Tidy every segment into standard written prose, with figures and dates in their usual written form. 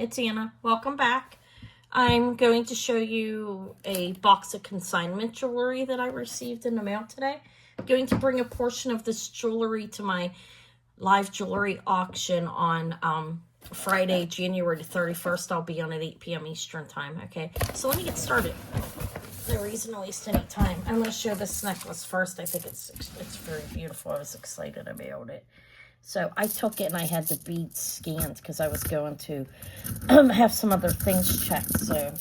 it's Anna. Welcome back. I'm going to show you a box of consignment jewelry that I received in the mail today. I'm going to bring a portion of this jewelry to my live jewelry auction on Friday, January the 31st. I'll be on at 8 p.m. Eastern time, okay? So let me get started. No reason to waste any time. I'm going to show this necklace first. I think it's very beautiful. I was excited about it. So I took it and I had the beads scanned because I was going to have some other things checked. So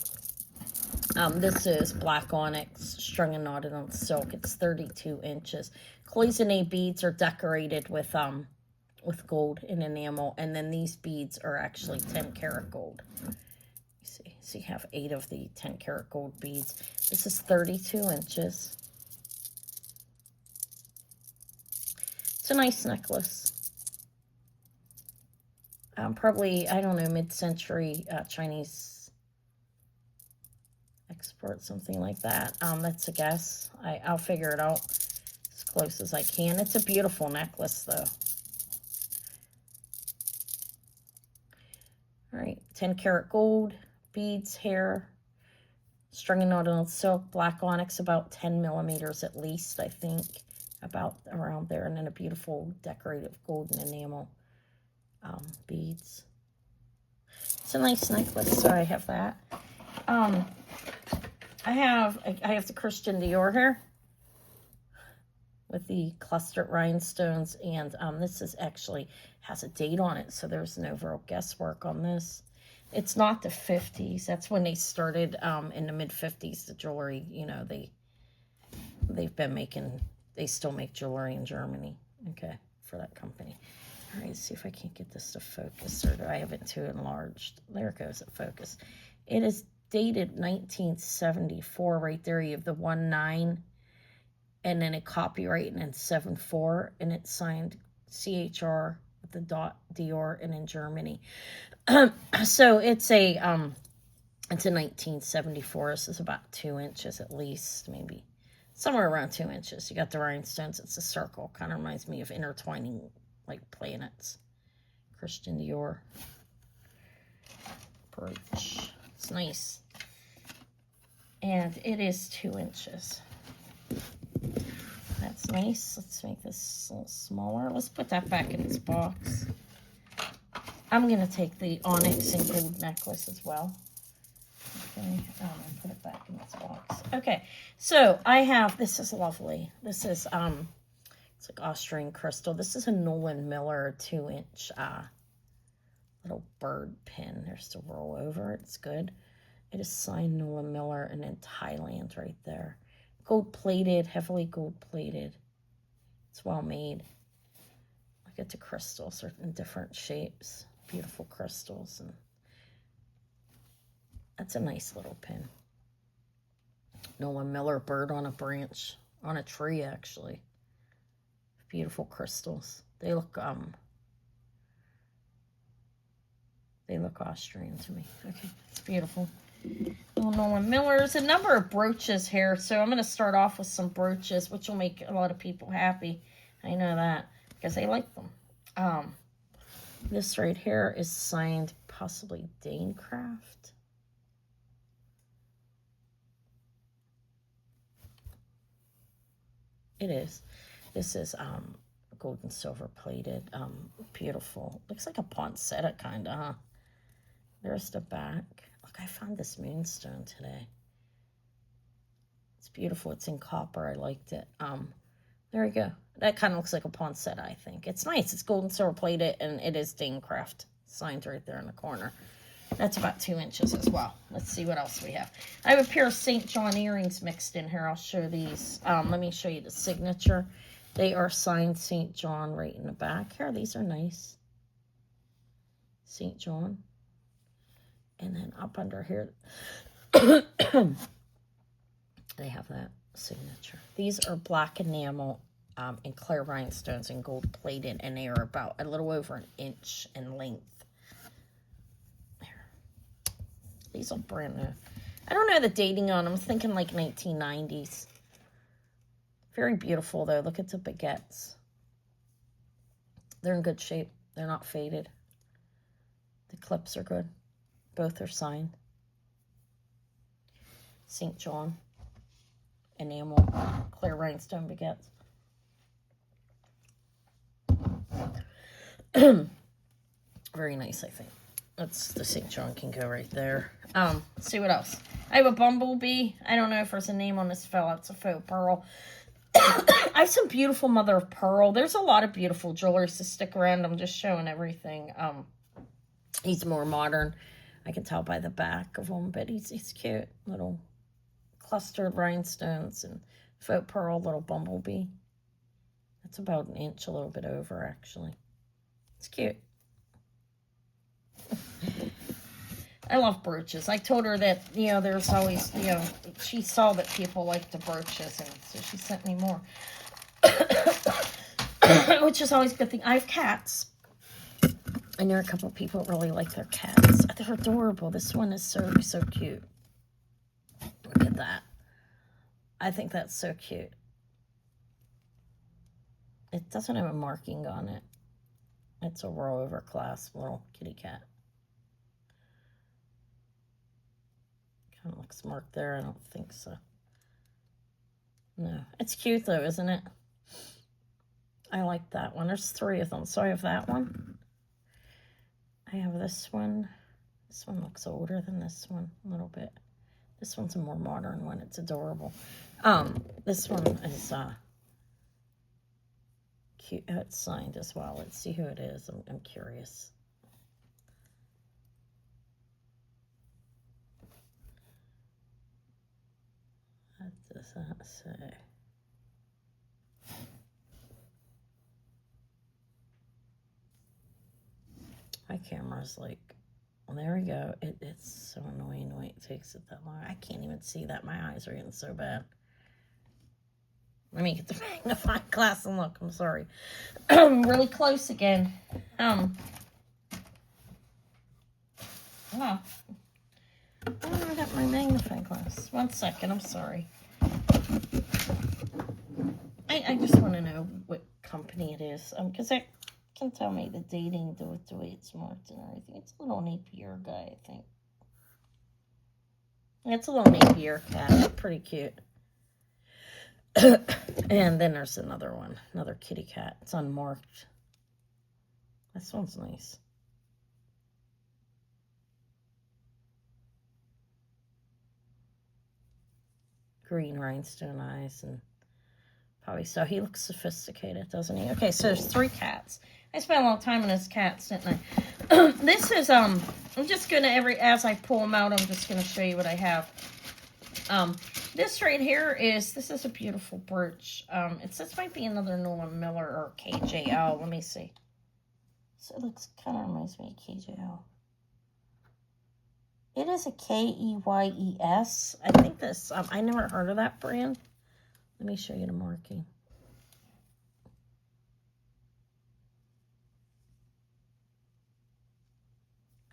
this is black onyx strung and knotted on silk. It's 32 inches. Cloisonné beads are decorated with gold and enamel, and then these beads are actually 10 karat gold. You see, so you have 8 of the 10 karat gold beads. This is 32 inches. It's a nice necklace. Probably, I don't know, mid-century Chinese export, something like that. That's a guess. I'll figure it out as close as I can. It's a beautiful necklace, though. All right, 10 karat gold, beads, hair, strung and knotted on silk, black onyx, about 10 millimeters at least, I think, about around there, and then a beautiful decorative golden enamel. Beads. It's a nice necklace, so I have that. I have the Chr.Dior here with the clustered rhinestones, and this is actually has a date on it, so there's no real guesswork on this. It's not the 50s. That's when they started in the mid 50s. The jewelry, you know, they've been making. They still make jewelry in Germany. Okay, for that company. All right, let's see if I can't get this to focus, or do I have it too enlarged? There it goes, at focus. It is dated 1974 right there. You have the 19, and then a copyright, and then 74, and it's signed CHR with the .Dior and in Germany. So it's a 1974. This is about 2 inches at least, maybe somewhere around 2 inches. You got the rhinestones. It's a circle. Kind of reminds me of intertwining like planets. Chr.Dior brooch. It's nice. And it is 2 inches. That's nice. Let's make this a little smaller. Let's put that back in its box. I'm going to take the onyx and gold necklace as well. Okay, and put it back in its box. Okay, so I have, this is lovely. This is, it's like Austrian crystal. This is a Nolan Miller 2-inch little bird pin. There's the roll over. It's good. It is signed Nolan Miller and in Thailand right there. Gold plated, heavily gold plated. It's well made. Look at the crystals. They're in different shapes. Beautiful crystals. And that's a nice little pin. Nolan Miller bird on a branch, on a tree actually. Beautiful crystals. They look Austrian to me. Okay, it's beautiful. Nolan Miller's a number of brooches here, so I'm going to start off with some brooches, which will make a lot of people happy. I know that because they like them. This right here is signed possibly Danecraft. It is. This is gold and silver plated. Beautiful. Looks like a poinsettia kind of, huh? There's the back. Look, I found this moonstone today. It's beautiful. It's in copper. I liked it. There we go. That kind of looks like a poinsettia, I think. It's nice. It's gold and silver plated, and it is Danecraft. Signed right there in the corner. That's about 2 inches as well. Let's see what else we have. I have a pair of St. John earrings mixed in here. I'll show these. Let me show you the signature. They are signed St. John right in the back. Here, these are nice. St. John. And then up under here, they have that signature. These are black enamel and clear rhinestones and gold plated, and they are about a little over an inch in length. There. These are brand new. I don't know the dating on them. I'm thinking like 1990s. Very beautiful, though. Look at the baguettes. They're in good shape. They're not faded. The clips are good. Both are signed. St. John. Enamel. Clear rhinestone baguettes. Very nice, I think. That's the St. John can go right there. Let's see what else. I have a bumblebee. I don't know if there's a name on this fella. It's a faux pearl. I have some beautiful mother of pearl. There's a lot of beautiful jewelry, so stick around. I'm just showing everything. He's more modern. I can tell by the back of him, but he's cute. Little clustered rhinestones and faux pearl little bumblebee. That's about an inch, a little bit over, actually. It's cute. I love brooches. I told her that, you know, there's always, you know, she saw that people like the brooches, and so she sent me more. Which is always a good thing. I have cats. I know a couple of people really like their cats. They're adorable. This one is so cute. Look at that. I think that's so cute. It doesn't have a marking on it. It's a rollover clasp little kitty cat. Kind of looks marked there. I don't think so. No. It's cute though, isn't it? I like that one. There's 3 of them. So I have that one. I have this one. This one looks older than this one a little bit. This one's a more modern one. It's adorable. This one is cute. Oh, it's signed as well. Let's see who it is. I'm curious. What does that say? My camera's like, well, there we go. It's so annoying the way it takes it that long. I can't even see that. My eyes are getting so bad. Let me get the magnifying glass and look. I'm sorry. Really close again. Oh, I got my magnifying glass. 1 second. I'm sorry. I just want to know what company it is. Because it can tell me the dating, the way it's marked and everything. It's a little Napier guy, I think. It's a little Napier cat. Pretty cute. And then there's another one. Another kitty cat. It's unmarked. This one's nice. Green rhinestone eyes and probably so. He looks sophisticated, doesn't he? Okay, so there's 3 cats. I spent a long time on his cats, didn't I? This is, I'm just going to, as I pull them out, I'm just going to show you what I have. This right here this is a beautiful brooch. This might be another Nolan Miller or KJL. Let me see. So it looks, kind of reminds me of KJL. It is a Keyes. I think this, I never heard of that brand. Let me show you the marking.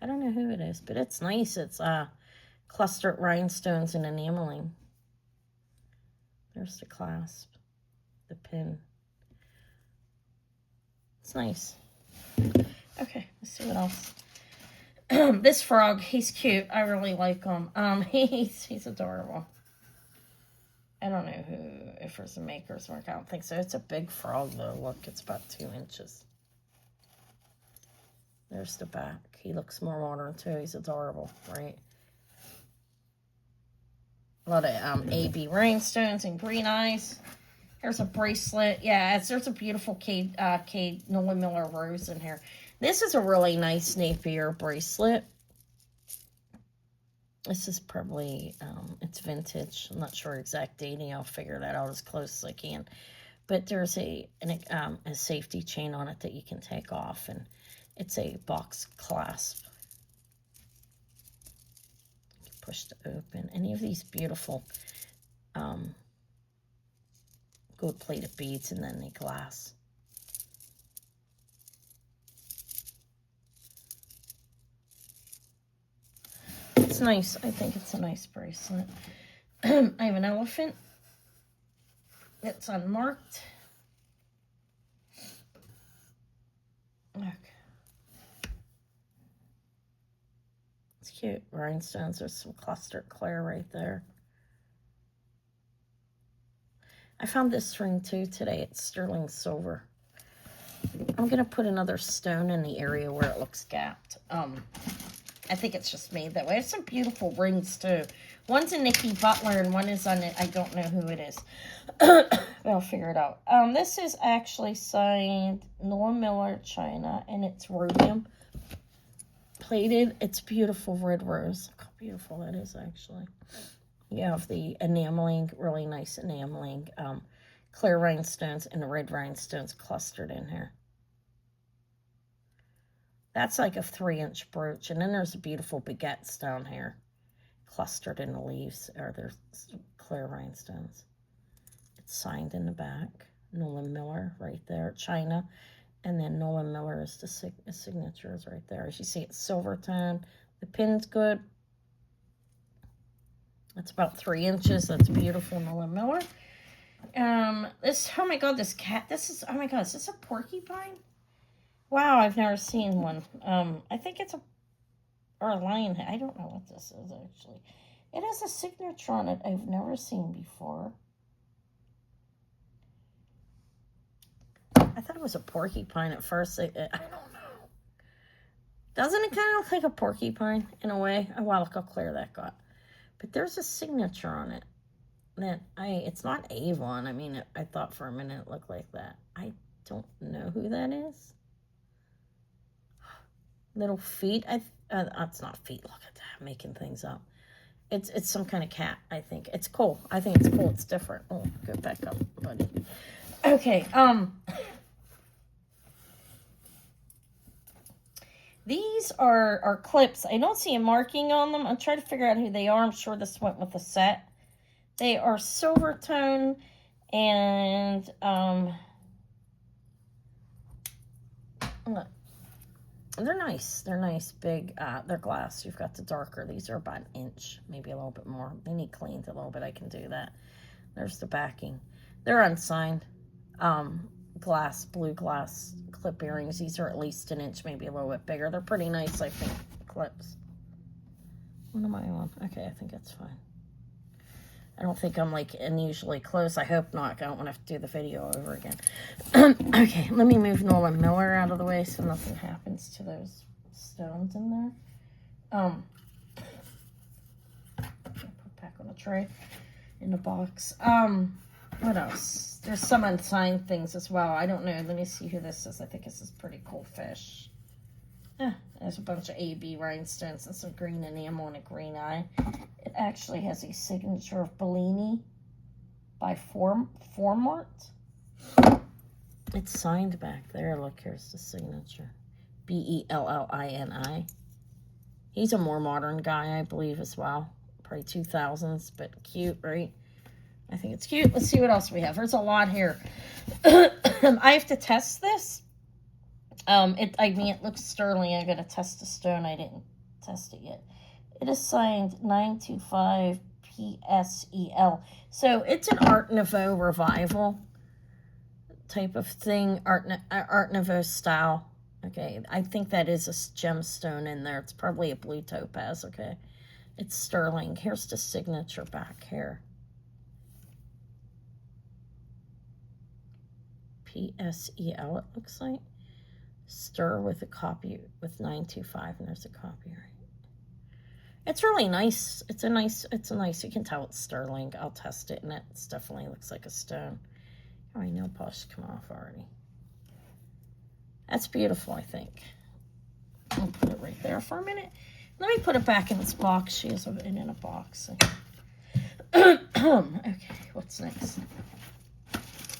I don't know who it is, but it's nice. It's clustered rhinestones and enameling. There's the clasp, the pin. It's nice. Okay, let's see what else. This frog, he's cute. I really like him. He's adorable. I don't know if there's a maker's mark. I don't think so. It's a big frog though. Look, it's about 2 inches. There's the back. He looks more modern too. He's adorable, right? A lot of AB rhinestones and green eyes. Here's a bracelet. Yeah, there's a beautiful Nolan Miller rose in here. This is a really nice Napier bracelet. This is probably, it's vintage. I'm not sure exact dating. I'll figure that out as close as I can. But there's a safety chain on it that you can take off, and it's a box clasp. You can push to open. Any of these beautiful gold-plated beads, and then the glass. It's nice. I think it's a nice bracelet. I have an elephant. It's unmarked. Okay. It's cute. Rhinestones. There's some clustered clear right there. I found this ring too today. It's sterling silver. I'm going to put another stone in the area where it looks gapped. I think it's just made that way. It's some beautiful rings too. One's a Nikki Butler and one is on it. I don't know who it is. I'll figure it out. This is actually signed Noah Miller, China, and it's rhodium plated. It's beautiful red rose. Look how beautiful that is, actually. You have the enameling, really nice enameling, clear rhinestones and red rhinestones clustered in here. That's like a 3-inch brooch. And then there's beautiful baguettes down here, clustered in the leaves, or there's clear rhinestones. It's signed in the back. Nolan Miller right there, China. And then Nolan Miller is the signature is right there. As you see, it's silver tone. The pin's good. That's about 3 inches. That's beautiful, Nolan Miller. Oh my God, this cat. Oh my God, is this a porcupine? Wow, I've never seen one. I think it's or a lion. I don't know what this is, actually. It has a signature on it I've never seen before. I thought it was a porcupine at first. I don't know. Doesn't it kind of look like a porcupine in a way? Oh, wow, look how clear that got. But there's a signature on it. It's not Avon. I mean, I thought for a minute it looked like that. I don't know who that is. Little feet. It's not feet. Look at that. I'm making things up. It's some kind of cat, I think. It's cool. I think it's cool. It's different. Oh, go back up, buddy. Okay. These are clips. I don't see a marking on them. I'm trying to figure out who they are. I'm sure this went with the set. They are silver tone and look. They're nice. They're nice, big. They're glass. You've got the darker. These are about an inch, maybe a little bit more. They need cleaned a little bit. I can do that. There's the backing. They're unsigned. Glass, blue glass clip earrings. These are at least an inch, maybe a little bit bigger. They're pretty nice, I think, clips. What am I on? Okay, I think that's fine. I don't think I'm like unusually close. I hope not. I don't want to have to do the video over again. Okay, let me move Nolan Miller out of the way so nothing happens to those stones in there. Put back on the tray in the box. What else? There's some unsigned things as well. I don't know. Let me see who this is. I think this is a pretty cool fish. There's a bunch of AB rhinestones and some green enamel and a green eye. It actually has a signature of Bellini by Formart. It's signed back there. Look, here's the signature. Bellini. He's a more modern guy, I believe, as well. Probably 2000s, but cute, right? I think it's cute. Let's see what else we have. There's a lot here. I have to test this. It looks sterling. I got to test the stone. I didn't test it yet. It is signed 925 PSEL. So it's an Art Nouveau revival type of thing. Art Nouveau style. Okay, I think that is a gemstone in there. It's probably a blue topaz. Okay, it's sterling. Here's the signature back here. PSEL, it looks like. Stir with a copy with 925, and there's a copyright. It's really nice. It's a nice, you can tell it's sterling. I'll test it, and it definitely looks like a stone. Oh, my nail polish come off already. That's beautiful, I think. I'll put it right there for a minute. Let me put it back in its box. She has it in a box. Okay, what's next?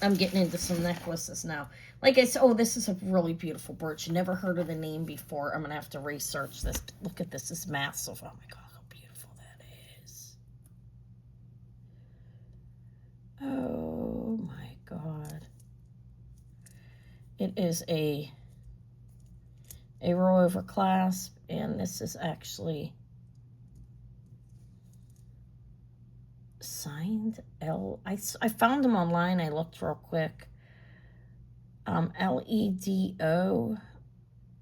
I'm getting into some necklaces now. Like I said, oh, this is a really beautiful brooch. Never heard of the name before. I'm going to have to research this. Look at this. It's massive. Oh, my God, how beautiful that is. Oh, my God. It is a rollover clasp, and this is actually signed I found them online. I looked real quick. LEDO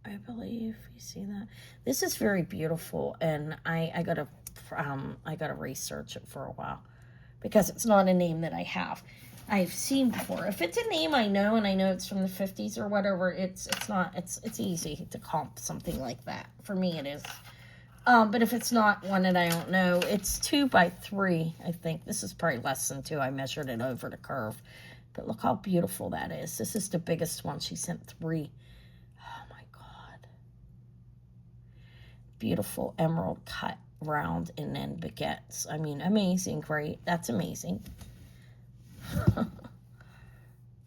I believe. You see that? This is very beautiful, and I gotta research it for a while because it's not a name that I've seen before. If it's a name I know and I know it's from the 50s or whatever, it's easy to comp something like that. For me, it is. But if it's not one that I don't know, it's 2 by 3, I think. This is probably less than 2. I measured it over the curve. But look how beautiful that is. This is the biggest one. She sent 3. Oh, my God. Beautiful emerald cut, round, and then baguettes. I mean, amazing, right? That's amazing.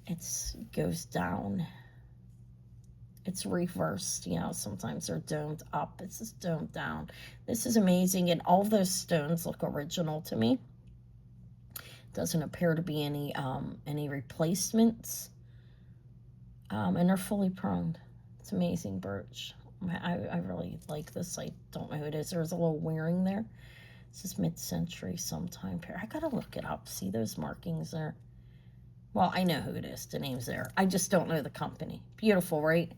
It goes down. It's reversed, you know, sometimes they're domed up. It's just domed down. This is amazing, and all those stones look original to me. Doesn't appear to be any replacements. And they're fully pronged. It's amazing brooch. I really like this. I don't know who it is. There's a little wearing there. This is mid-century sometime period. I gotta look it up. See those markings there? Well, I know who it is. The name's there. I just don't know the company. Beautiful, right?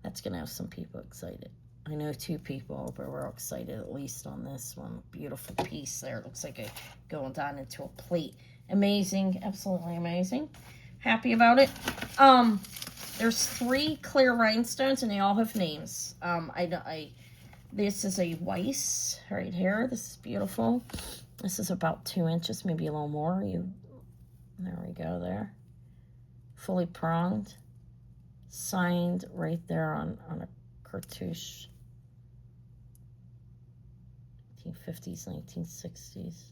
That's going to have some people excited. I know 2 people, but we're excited at least on this one. Beautiful piece there. It looks like it going down into a plate. Amazing. Absolutely amazing. Happy about it. There's 3 clear rhinestones, and they all have names. This is a Weiss right here. This is beautiful. This is about 2 inches, maybe a little more. There we go there. Fully pronged. Signed right there on a cartouche. 1950s, 1960s.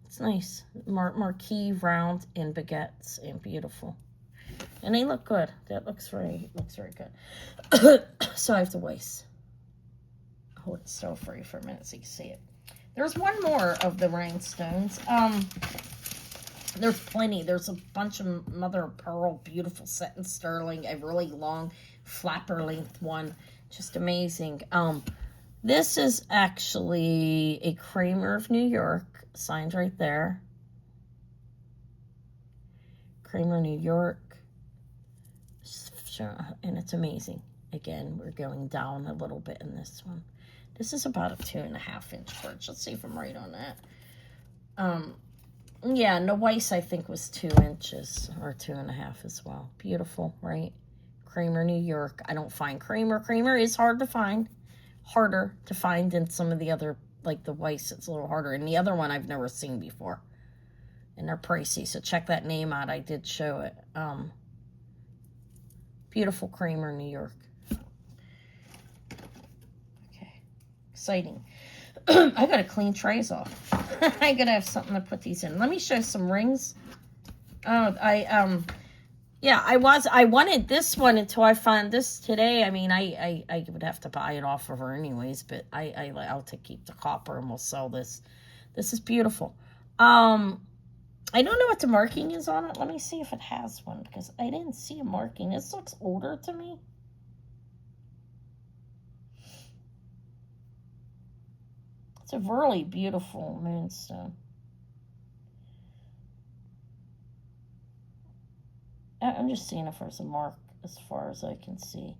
It's nice. Marquee, round, and baguettes, and beautiful. And they look good. That looks very good. So I have to Weiss. Hold it still for you for a minute so you can see it. There's one more of the rhinestones. There's plenty. There's a bunch of mother of pearl, beautiful set in sterling, a really long flapper length one. Just amazing. This is actually a Kramer of New York, signed right there. Kramer, New York. And it's amazing. Again, we're going down a little bit in this one. This is about a 2.5 inch brooch. Let's see if I'm right on that. Yeah, and the Weiss I think was 2 inches or 2.5 as well. Beautiful, right? Kramer, New York. I don't find Kramer. Kramer is hard to find. Harder to find than some of the other, like the Weiss. It's a little harder. And the other one I've never seen before. And they're pricey, so check that name out. I did show it. Beautiful Kramer, New York. Okay, exciting. I gotta clean trays off. I gotta have something to put these in. Let me show some rings. Yeah, I wanted this one until I found this today. I mean, I would have to buy it off of her anyways, but I'll keep the copper and we'll sell this. This is beautiful. I don't know what the marking is on it. Let me see if it has one, because I didn't see a marking. This looks older to me. It's a really beautiful moonstone. I'm just seeing if there's a mark as far as I can see.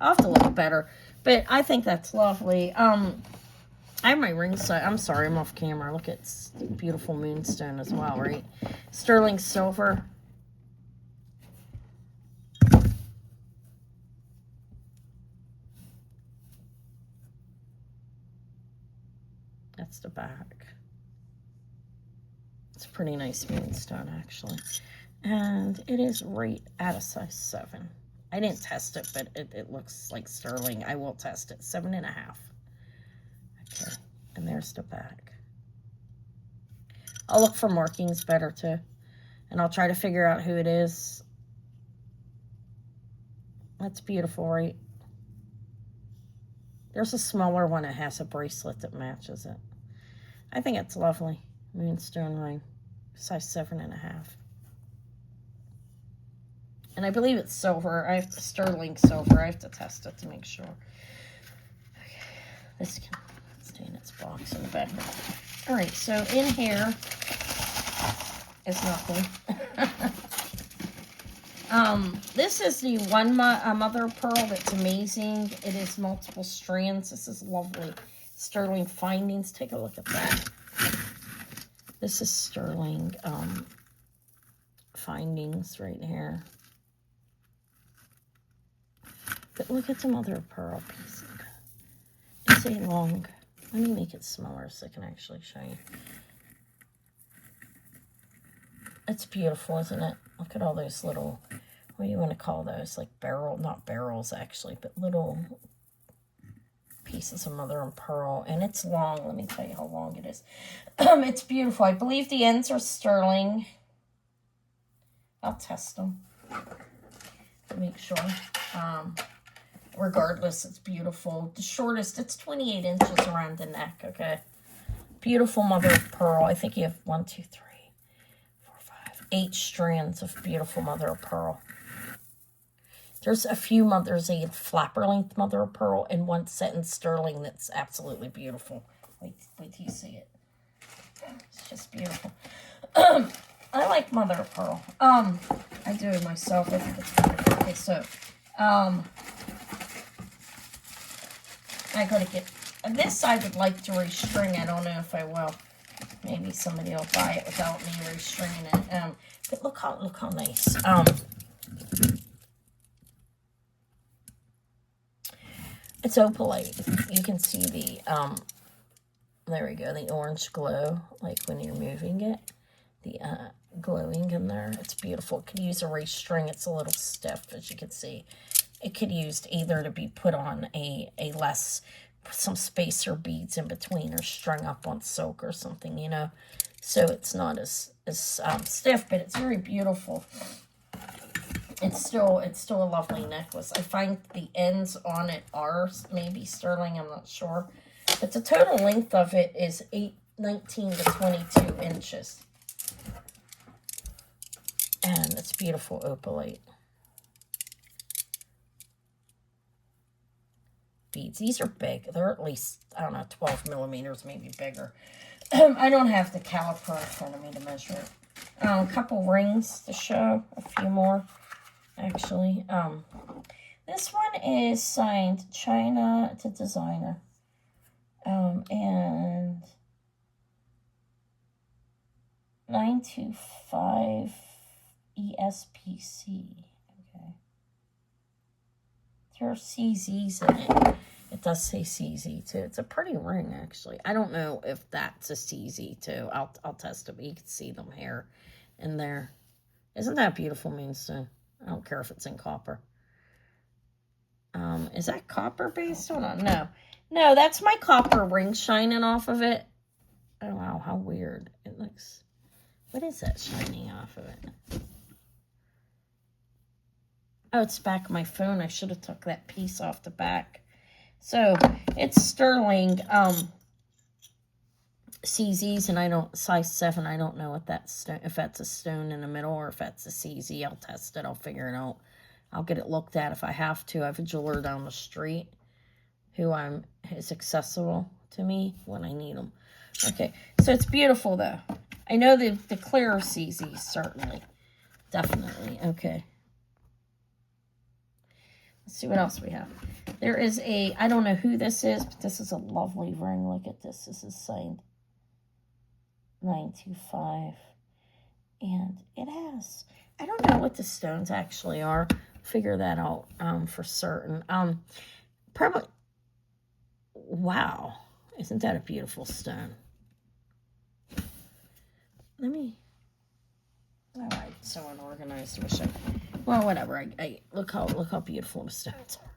I'll have to look better, but I think that's lovely. I have my ring sight. I'm sorry, I'm off camera. Look, it's beautiful moonstone as well, right? Sterling silver. That's the back. It's a pretty nice moonstone, actually. And it is right at a size 7. I didn't test it, but it looks like sterling. I will test it. 7.5. Okay, and there's the back. I'll look for markings better too, and I'll try to figure out who it is. That's beautiful, right? There's a smaller one that has a bracelet that matches it. I think it's lovely. Moonstone ring, size 7.5. And I believe it's silver. I have to, sterling silver. I have to test it to make sure. Okay, this can stay in its box in the back. All right, so in here, is nothing. This is the one mother of pearl that's amazing. It is multiple strands. This is lovely. Sterling findings. Take a look at that. This is sterling findings right here. But look at the mother of pearl piece. It's a long. Let me make it smaller so I can actually show you. It's beautiful, isn't it? Look at all those little, what do you want to call those? Like not barrels actually, but little pieces of mother of pearl. And it's long. Let me tell you how long it is. It's beautiful. I believe the ends are sterling. I'll test them to make sure. Regardless, it's beautiful. The shortest, it's 28 inches around the neck, okay? Beautiful mother of pearl. I think you have 1, 2, 3, 4, 5, 8 strands of beautiful mother of pearl. There's a few mothers, a flapper length mother of pearl, and one set in sterling that's absolutely beautiful. Wait till you see it. It's just beautiful. I like mother of pearl. I do it myself. I think it's beautiful. Okay, so, I gotta get this. I would like to restring. I don't know if I will. Maybe somebody will buy it without me restringing it. But look how nice. It's opalite. You can see the there we go, the orange glow, like when you're moving it, the glowing in there. It's beautiful. It could use a restring. It's a little stiff, as you can see. It could use either to be put on some spacer beads in between, or strung up on silk or something, you know. So it's not as stiff, but it's very beautiful. It's still a lovely necklace. I find the ends on it are maybe sterling. I'm not sure, but the total length of it is 19 to 22 inches, and it's beautiful opalite. Beads. These are big. They're at least, I don't know, 12 millimeters, maybe bigger. I don't have the caliper in front of me to measure it. A couple rings to show, a few more, actually. This one is signed China to designer. And 925 ESPC. Okay. There are CZs in it. It does say CZ too. It's a pretty ring, actually. I don't know if that's a CZ too. I'll test it, but you can see them here and there. Isn't that beautiful moonstone? I don't care if it's in copper. Is that copper based? Hold on. No, that's my copper ring shining off of it. Oh wow, how weird it looks. What is that shining off of it? Oh, it's back of my phone. I should have took that piece off the back. So it's sterling CZs, and I don't size 7. I don't know what that's, if that's a stone in the middle or if that's a CZ. I'll test it. I'll figure it out. I'll get it looked at if I have to. I have a jeweler down the street who is accessible to me when I need them. Okay, so it's beautiful though. I know the clearer CZs, certainly, definitely. Okay. Let's see what else we have. There is I don't know who this is, but this is a lovely ring. Look at this. This is signed 925. And it has, I don't know what the stones actually are. Figure that out for certain. Probably, wow. Isn't that a beautiful stone? All right, so unorganized. Well, whatever. I look how beautiful the stones are.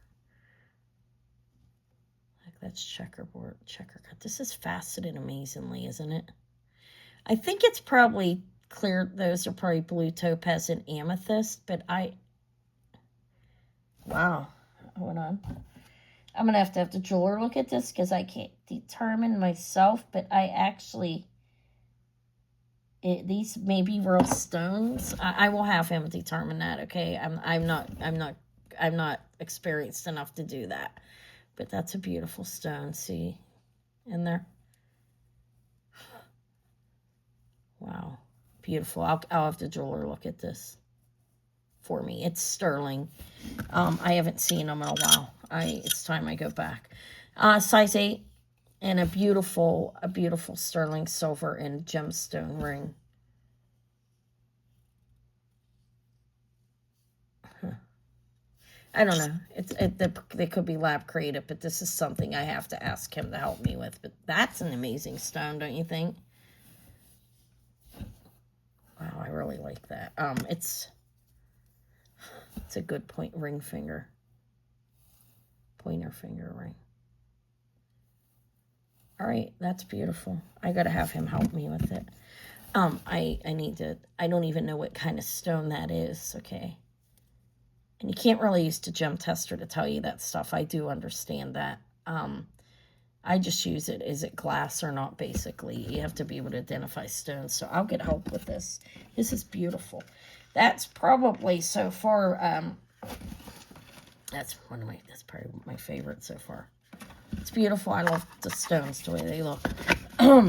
Like that's checker cut. This is faceted amazingly, isn't it? I think it's probably clear. Those are probably blue topaz and amethyst, but wow. Hold on. I'm gonna have the jeweler look at this because I can't determine myself, but I actually. These may be real stones. I will have him determine that. Okay, I'm not experienced enough to do that, but that's a beautiful stone. See, in there. Wow, Beautiful. I'll have the jeweler look at this for me. It's sterling. I haven't seen them in a while. It's time I go back. Size 8 and a beautiful sterling silver and gemstone ring. I don't know. They could be lab created, but this is something I have to ask him to help me with. But that's an amazing stone, don't you think? Wow, I really like that. It's a good ring finger. Pointer finger ring. All right, that's beautiful. I got to have him help me with it. I don't even know what kind of stone that is, okay? And you can't really use the gem tester to tell you that stuff. I do understand that. I just use it. Is it glass or not, basically? You have to be able to identify stones. So I'll get help with this. This is beautiful. That's probably so far, that's probably my favorite so far. It's beautiful. I love the stones, the way they look. I'll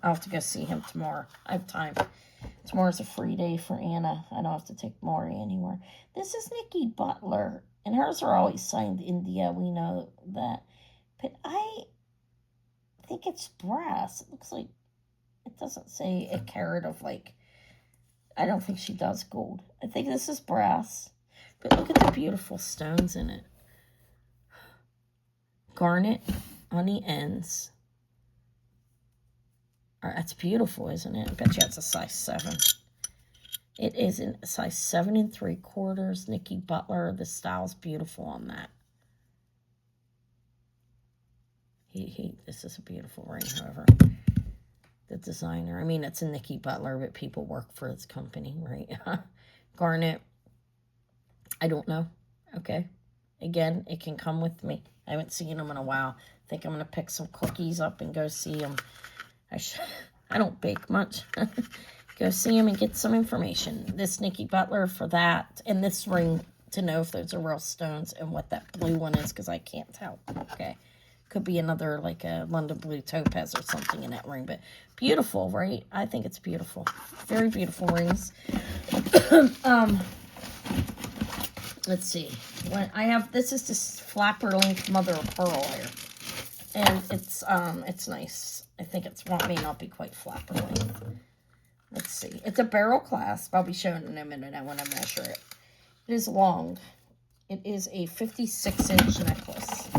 have to go see him tomorrow. I have time. Tomorrow's a free day for Anna. I don't have to take Maury anywhere. This is Nikki Butler, and hers are always signed India. We know that. But I think it's brass. It looks like, it doesn't say a carat of like, I don't think she does gold. I think this is brass. But look at the beautiful stones in it. Garnet on the ends. That's beautiful, isn't it? I bet you that's a size 7. It is a size 7 3/4. Nikki Butler. The style's beautiful on that. This is a beautiful ring, however. The designer. I mean, it's a Nikki Butler, but people work for his company, right? Garnet. I don't know. Okay. Again, it can come with me. I haven't seen them in a while. I think I'm going to pick some cookies up and go see them. I don't bake much. Go see him and get some information. This Nikki Butler for that. And this ring to know if those are real stones and what that blue one is, because I can't tell. Okay. Could be another, like a London blue topaz or something in that ring. But beautiful, right? I think it's beautiful. Very beautiful rings. Let's see. This is this flapper length mother of pearl here. And it's nice. I think it may not be quite flapper length. Let's see. It's a barrel clasp. I'll be showing it in a minute. I want to measure it. It is long. It is a 56-inch necklace.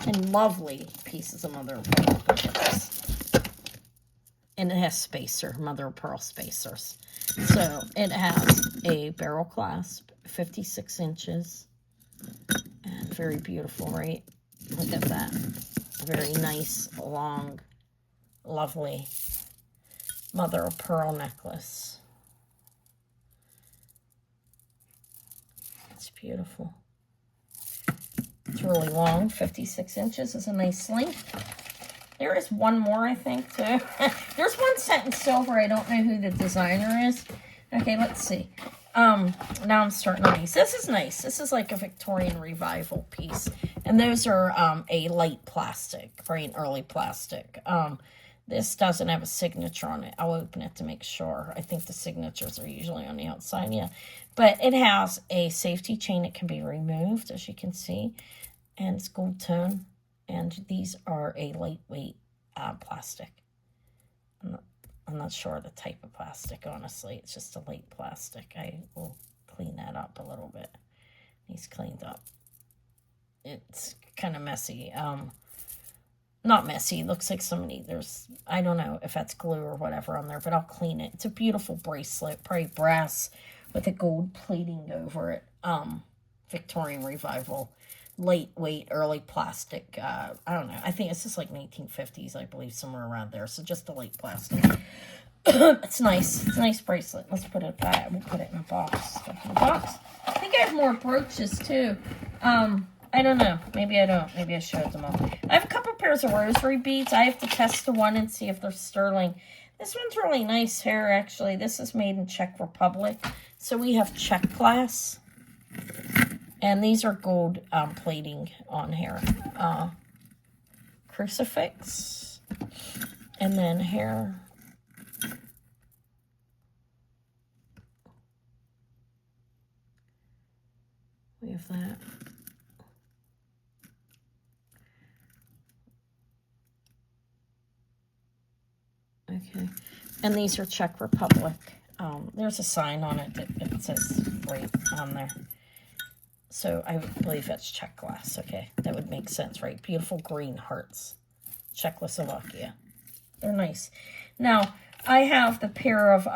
And lovely pieces of mother of pearl. And it has mother of pearl spacers. So it has a barrel clasp, 56 inches. And very beautiful, right? Look at that. Very nice, long, lovely mother of pearl necklace. It's beautiful. It's really long. 56 inches is a nice length. There is one more, I think, too. There's one set in silver. I don't know who the designer is. Okay, let's see. Now I'm starting on these. This is nice. This is like a Victorian revival piece. And those are a light plastic, right? An early plastic. This doesn't have a signature on it. I'll open it to make sure. I think the signatures are usually on the outside, yeah. But it has a safety chain that can be removed, as you can see. And it's gold tone. And these are a lightweight plastic. I'm not sure the type of plastic, honestly. It's just a light plastic. I will clean that up a little bit. He's cleaned up. It's kind of messy. Not messy. It looks like I don't know if that's glue or whatever on there, but I'll clean it. It's a beautiful bracelet, probably brass with a gold plating over it. Victorian Revival. Lightweight, early plastic. I don't know. I think it's just like 1950s, I believe, somewhere around there. So just a light plastic. It's nice. It's a nice bracelet. Let's put it back. We'll put it in a box. I think I have more brooches, too. I don't know. Maybe I don't. Maybe I showed them all. I have a couple pairs of rosary beads. I have to test the one and see if they're sterling. This one's really nice hair, actually. This is made in Czech Republic. So we have Czech glass. And these are gold plating on here. Crucifix. And then hair. have that. Okay. And these are Czech Republic. There's a sign on it that it says right on there. So I believe that's Czech glass. Okay, that would make sense, right? Beautiful green hearts. Czechoslovakia. They're nice. Now, I have the pair of,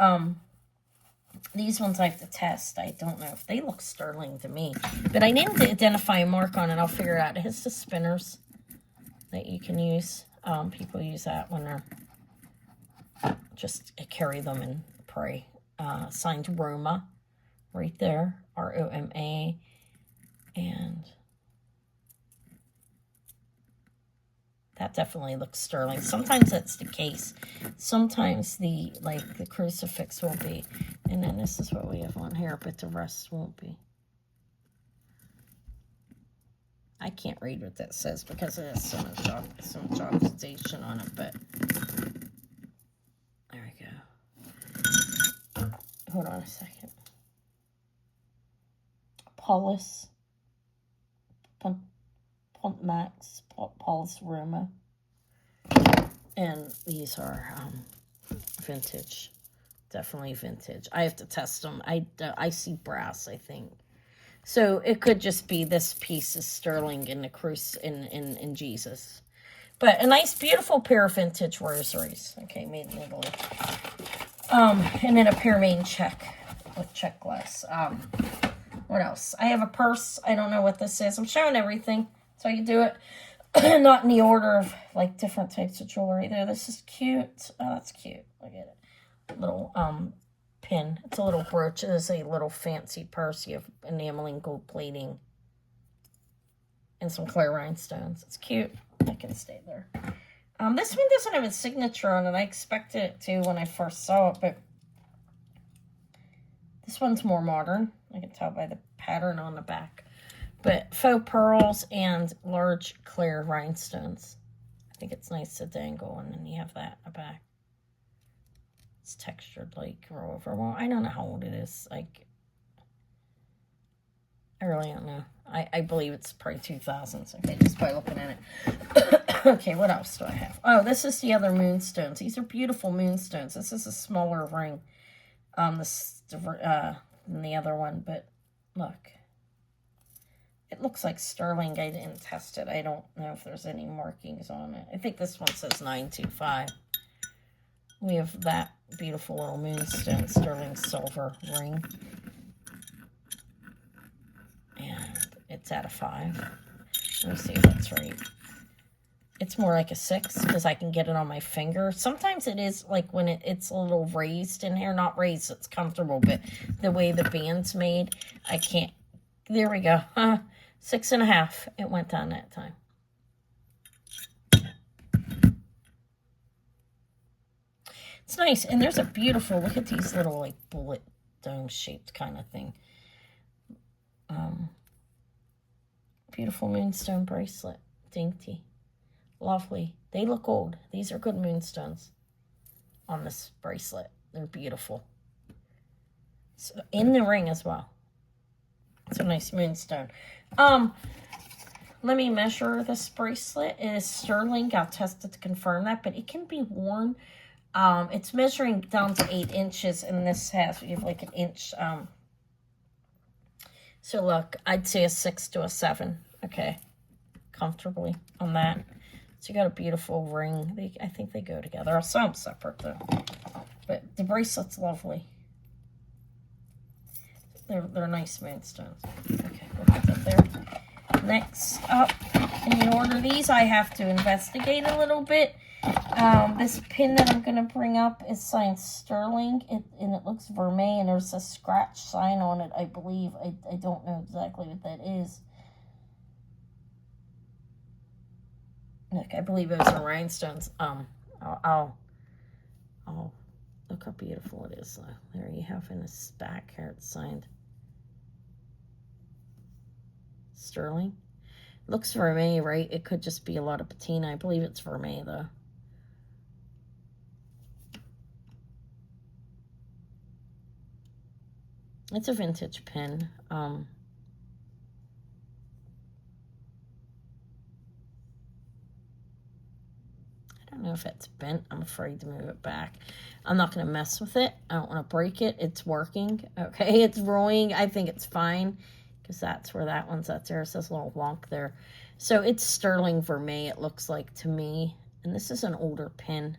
these ones I have to test. I don't know if they look sterling to me. But I need to identify a mark on it. I'll figure it out. It has the spinners that you can use. People use that when they're just carry them and pray. Signed Roma right there. R-O-M-A. And that definitely looks sterling. Sometimes that's the case. Sometimes the crucifix will be. And then this is what we have on here, but the rest won't be. I can't read what that says because it has so much oxidation on it, but there we go. Hold on a second. Paulus. Max, Paulus Roma. And these are vintage. Definitely vintage. I have to test them. I see brass, I think. So it could just be this piece is sterling in the cruise in Jesus. But a nice, beautiful pair of vintage rosaries. Okay, made in Italy. And then a pair made in Czech with Czech glass. What else? I have a purse. I don't know what this is. I'm showing everything. So you do it. Not in the order of like different types of jewelry there. This is cute. Oh, that's cute. Look at it. Little pin. It's a little brooch. It is a little fancy purse. You have enameling gold plating and some clear rhinestones. It's cute. It can stay there. This one doesn't have a signature on it. I expected it to when I first saw it, but this one's more modern. I can tell by the pattern on the back. But faux pearls and large clear rhinestones. I think it's nice to dangle, and then you have that in the back. It's textured like roll over. Well, I don't know how old it is. Like, I really don't know. I believe it's probably 2000s. Okay, just by looking at it. Okay, what else do I have? Oh, this is the other moonstones. These are beautiful moonstones. This is a smaller ring than the other one, but look. It looks like sterling. I didn't test it. I don't know if there's any markings on it. I think this one says 925. We have that beautiful little moonstone sterling silver ring. And it's at a 5. Let me see if that's right. It's more like a 6 because I can get it on my finger. Sometimes it is like when it's a little raised in here. Not raised, it's comfortable, but the way the band's made, I can't. There we go. 6.5. It went down that time. It's nice. And there's a beautiful, look at these little like bullet dome shaped kind of thing. Beautiful moonstone bracelet. Dainty. Lovely. They look old. These are good moonstones on this bracelet. They're beautiful. So in the ring as well. It's a nice moonstone. Let me measure this bracelet. It is sterling. I'll test it to confirm that, but it can be worn. It's measuring down to 8 inches, and this has, you have like an inch. So look, I'd say a 6 to a 7. Okay, comfortably on that. So you got a beautiful ring. I think they go together. I'll sell them separate though. But the bracelet's lovely. They're nice moonstones. Okay, we'll put that there. Next up, in order these, I have to investigate a little bit. This pin that I'm going to bring up is signed sterling, and it looks vermeil, and there's a scratch sign on it, I believe. I don't know exactly what that is. Look, I believe those are rhinestones. I'll look how beautiful it is. There you have in this back here, it's signed sterling. Looks vermeil, right? It could just be a lot of patina. I believe it's vermeil, though. It's a vintage pin. know if it's bent. I'm afraid to move it back. I'm not going to mess with it. I don't want to break it. It's working. Okay, it's rolling. I think it's fine because that's where that one's at there. It says a little wonk there. So it's sterling vermeil, it looks like to me. And this is an older pin.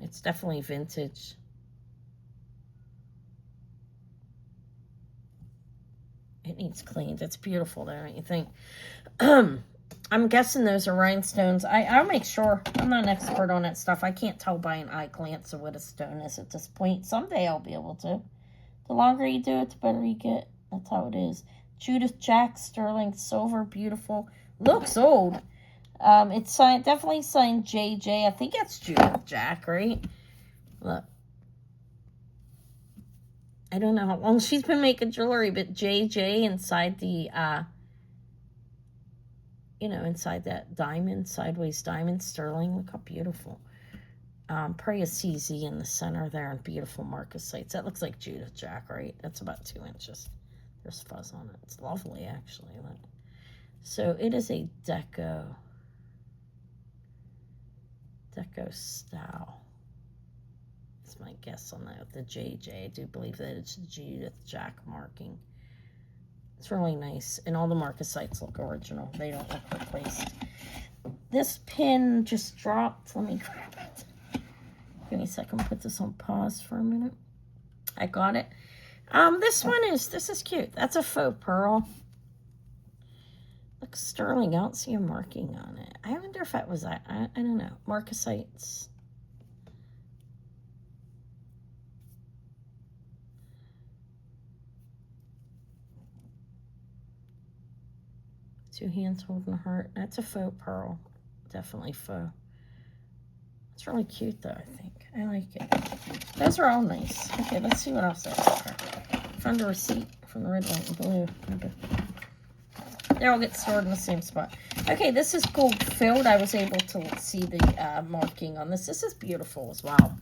It's definitely vintage. It needs cleaned. It's beautiful there, don't you think? I'm guessing those are rhinestones. I'll make sure. I'm not an expert on that stuff. I can't tell by an eye glance of what a stone is at this point. Someday I'll be able to. The longer you do it, the better you get. That's how it is. Judith Jack, sterling silver, beautiful. Looks old. It's signed, definitely signed JJ. I think that's Judith Jack, right? Look. I don't know how long she's been making jewelry, but JJ inside the, inside that diamond, sideways diamond, sterling. Look how beautiful. Probably a CZ in the center there and beautiful marcasites. That looks like Judith Jack, right? That's about 2 inches. There's fuzz on it. It's lovely, actually. Look. So it is a deco style. That's my guess on that with the JJ. I do believe that it's Judith Jack marking. It's really nice. And all the marcasites look original. They don't look replaced. This pin just dropped. Let me grab it. Give me a second. Put this on pause for a minute. I got it. This is cute. That's a faux pearl. Looks sterling. I don't see a marking on it. I wonder if that was that. I don't know. Marcasites. Two hands holding a heart. That's a faux pearl. Definitely faux. It's really cute though, I think. I like it. Those are all nice. Okay, let's see what else I have. Found a receipt from the red, white, and blue. Okay. They all get stored in the same spot. Okay, this is gold filled. I was able to see the marking on this. This is beautiful as well.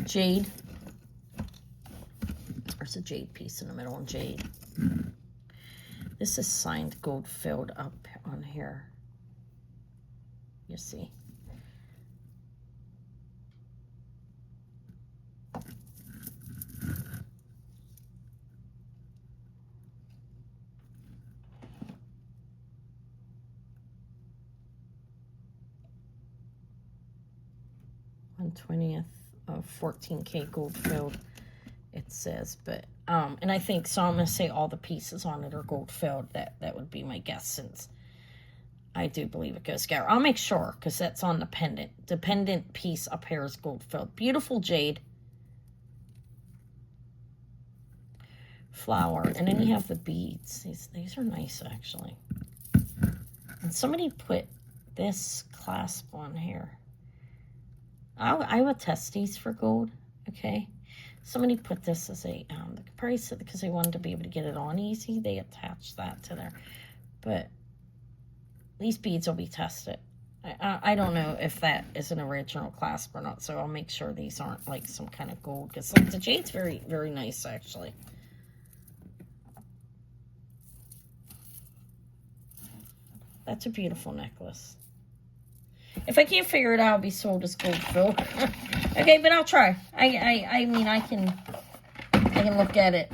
Jade. There's a jade piece in the middle, and jade. This is signed gold filled up on here. You see. $1/20 of 14K gold filled, it says, but and I think so. I'm gonna say all the pieces on it are gold filled. That would be my guess, since I do believe it goes together. I'll make sure because that's on the pendant. The pendant piece up here is gold filled. Beautiful jade flower, and then you have the beads. These are nice actually. And somebody put this clasp on here. I would test these for gold, okay? Somebody put this as a, the price, because they wanted to be able to get it on easy, they attached that to there. But these beads will be tested. I don't know if that is an original clasp or not, so I'll make sure these aren't like some kind of gold, because the jade's very, very nice, actually. That's a beautiful necklace. If I can't figure it out, it'll be sold as gold filled. Okay, but I'll try. I mean, I can look at it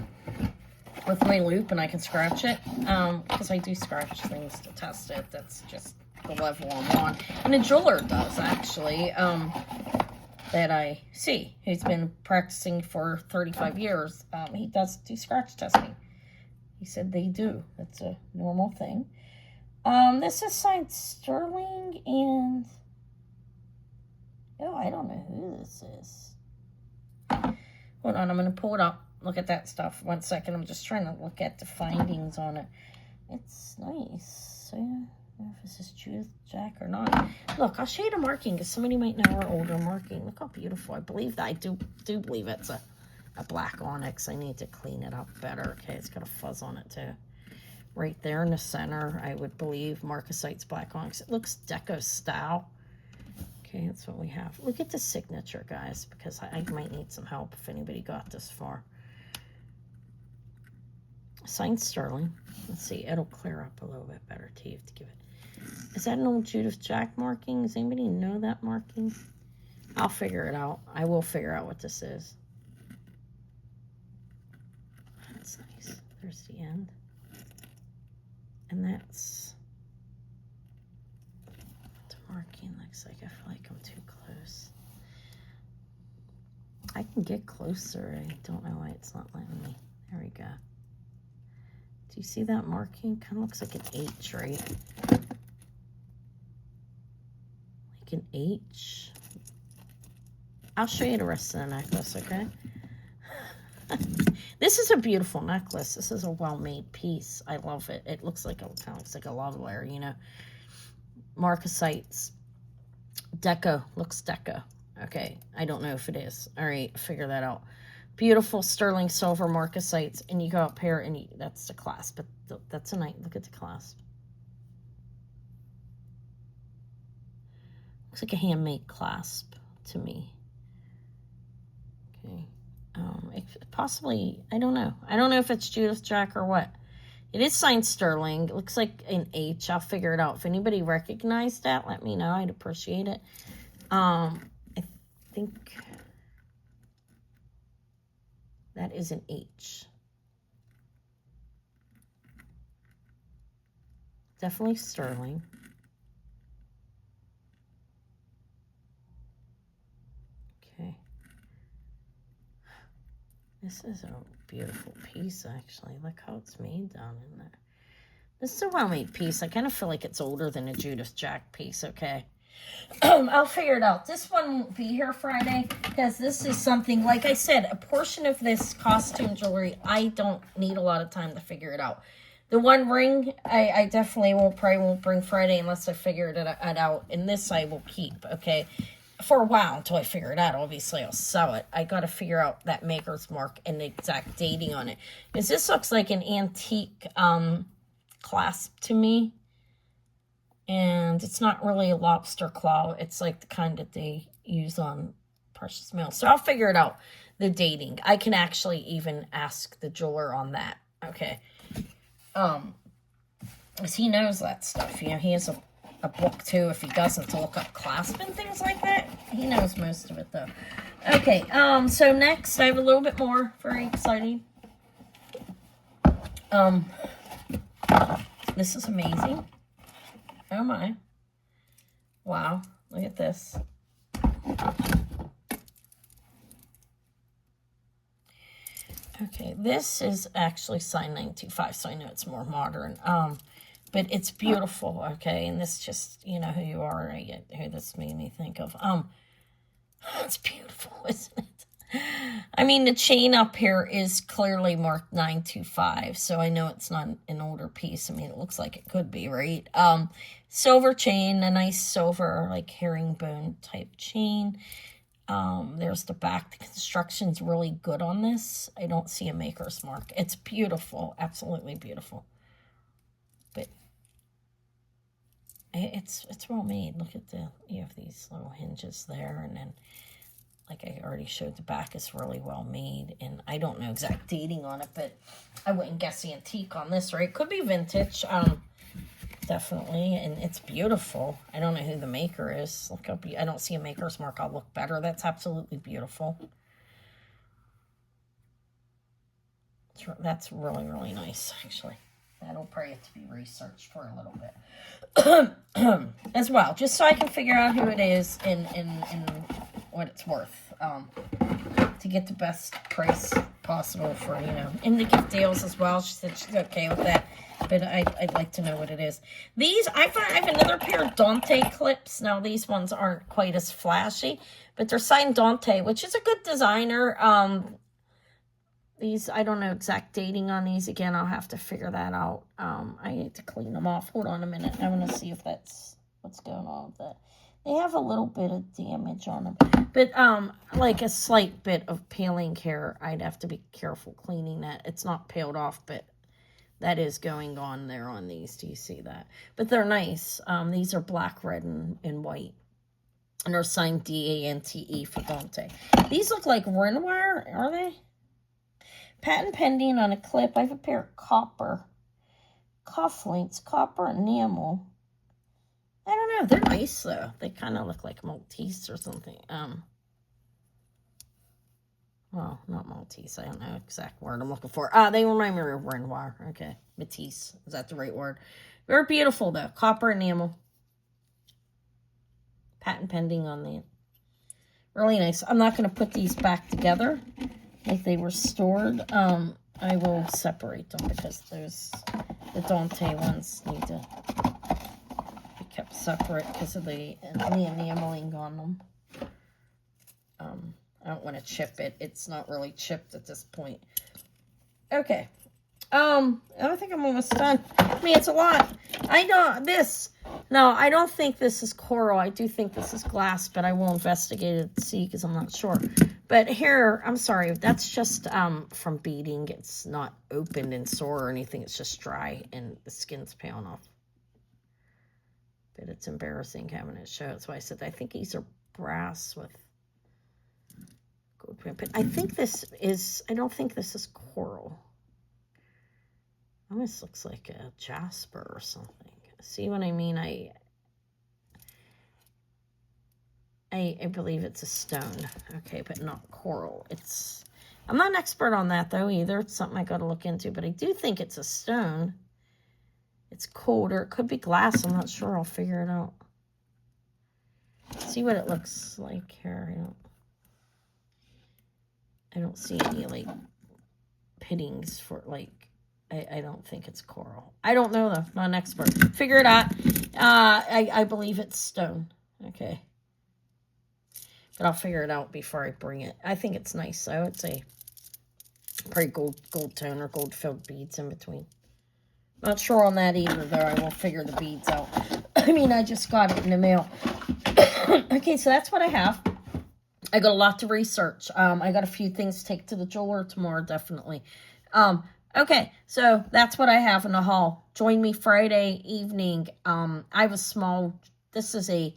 with my loop and I can scratch it. Because I do scratch things to test it. That's just the level I'm on. And a jeweler does, actually, that I see. He's been practicing for 35 years. He does do scratch testing. He said they do. That's a normal thing. This is signed sterling, and oh, I don't know who this is. Hold on, I'm going to pull it up. Look at that stuff. 1 second. I'm just trying to look at the findings on it. It's nice. So, I don't know if this is Judith Jack or not. Look, I'll show you the marking because somebody might know our older marking. Look how beautiful. I believe that. I do believe it's a black onyx. I need to clean it up better. Okay, it's got a fuzz on it too. Right there in the center, I would believe, marcasite's black onyx. It looks deco style. Okay, that's what we have. Look at the signature, guys, because I might need some help if anybody got this far. Signed sterling. Let's see, it'll clear up a little bit better to you to give it. Is that an old Judith Jack marking? Does anybody know that marking? I'll figure it out. I will figure out what this is. That's nice. There's the end. And that's what the marking looks like. I feel like I'm too close. I can get closer. I don't know why it's not letting me. There we go. Do you see that marking? Kind of looks like an H, right? Like an H. I'll show you the rest of the necklace, okay? This is a beautiful necklace. This is a well-made piece. I love it. It looks like kind of looks like a love layer, you know. Marcasites. Deco. Looks deco. Okay. I don't know if it is. All right. Figure that out. Beautiful sterling silver marcasites. And you go up here and that's the clasp. But that's a nice. Look at the clasp. Looks like a handmade clasp to me. Okay. Possibly, I don't know. I don't know if it's Judith Jack or what. It is signed sterling. It looks like an H. I'll figure it out. If anybody recognized that, let me know. I'd appreciate it. I think that is an H. Definitely sterling. Okay. This is a beautiful piece, actually. Look how it's made down in there. This is a well-made piece. I kind of feel like it's older than a Judith Jack piece, okay? I'll figure it out. This one won't be here Friday because this is something, like I said, a portion of this costume jewelry, I don't need a lot of time to figure it out. The one ring, I definitely probably won't bring Friday unless I figure it out. And this I will keep, okay? For a while until I figure it out. Obviously, I'll sell it. I got to figure out that maker's mark and the exact dating on it. Because this looks like an antique clasp to me. And it's not really a lobster claw. It's like the kind that they use on precious metals. So I'll figure it out, the dating. I can actually even ask the jeweler on that. Okay. Because he knows that stuff. You know, he has a book too, if he doesn't, to look up clasp and things like that. He knows most of it though. Okay, so next I have a little bit more. Very exciting. This is amazing. Oh my. Wow, look at this. Okay, this is actually signed 925, so I know it's more modern. But it's beautiful, okay? And this just, you know who you are, right? Who this made me think of. It's beautiful, isn't it? I mean, the chain up here is clearly marked 925, so I know it's not an older piece. I mean, it looks like it could be, right? Silver chain, a nice silver, like herringbone type chain. There's the back. The construction's really good on this. I don't see a maker's mark. It's beautiful, absolutely beautiful. But it's well made. Look at you have these little hinges there, and then, like I already showed, the back is really well made. And I don't know exact dating on it, but I wouldn't guess antique on this, right? Could be vintage, definitely, and it's beautiful. I don't know who the maker is. Look up. I don't see a maker's mark. I'll look better. That's absolutely beautiful. That's really, really nice, actually. That'll probably have to be researched for a little bit as well, just so I can figure out who it is and what it's worth, to get the best price possible for, you know, in the gift deals as well. She said she's okay with that, but I'd like to know what it is. These, I have another pair of Dante clips. Now, these ones aren't quite as flashy, but they're signed Dante, which is a good designer. These, I don't know exact dating on these. Again, I'll have to figure that out. I need to clean them off. Hold on a minute. I want to see if that's what's going on with that. They have a little bit of damage on them. But, like a slight bit of peeling here. I'd have to be careful cleaning that. It's not peeled off, but that is going on there on these. Do you see that? But they're nice. These are black, red, and white. And they're signed D-A-N-T-E for Dante. These look like Renoir, are they? Patent pending on a clip. I have a pair of copper cufflinks, copper enamel. I don't know. They're nice, though. They kind of look like Maltese or something. Well, not Maltese. I don't know exact word I'm looking for. They remind me of Renoir. Okay. Matisse. Is that the right word? Very beautiful, though. Copper enamel. Patent pending on the... Really nice. I'm not going to put these back together like they were stored. I will separate them because the Dante ones need to be kept separate because of the enameling on them. I don't want to chip it. It's not really chipped at this point. Okay. I think I'm almost done. I mean, it's a lot. I don't think this is coral. I do think this is glass, but I will investigate it to see because I'm not sure. But here, I'm sorry, that's just from beading. It's not opened and sore or anything. It's just dry and the skin's peeling off. But it's embarrassing having it show. That's why I said I think these are brass with gold print. But I don't think this is coral. Almost looks like a jasper or something. See what I mean? I believe it's a stone. Okay, but not coral. I'm not an expert on that though either. It's something I got to look into, but I do think it's a stone. It's cold, or it could be glass. I'm not sure. I'll figure it out. See what it looks like here. I don't see any like pittings for like. I don't think it's coral. I don't know though. Not an expert. Figure it out. I believe it's stone. Okay. But I'll figure it out before I bring it. I think it's nice though. It's a pretty gold tone or gold filled beads in between. Not sure on that either though. I will figure the beads out. I mean, I just got it in the mail. Okay, so that's what I have. I got a lot to research. I got a few things to take to the jeweler tomorrow, definitely. Okay, so that's what I have in the haul. Join me Friday evening. I have a small, this is a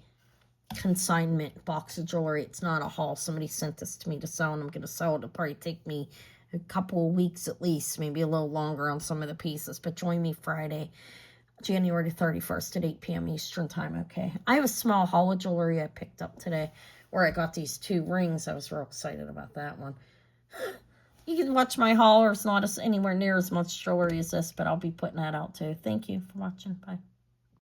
consignment box of jewelry. It's not a haul. Somebody sent this to me to sell, and I'm going to sell it. It'll probably take me a couple of weeks at least, maybe a little longer on some of the pieces. But join me Friday, January 31st at 8 p.m. Eastern time, okay? I have a small haul of jewelry I picked up today where I got these 2 rings. I was real excited about that one. You can watch my haul, or it's not anywhere near as much jewelry as this, but I'll be putting that out too. Thank you for watching. Bye.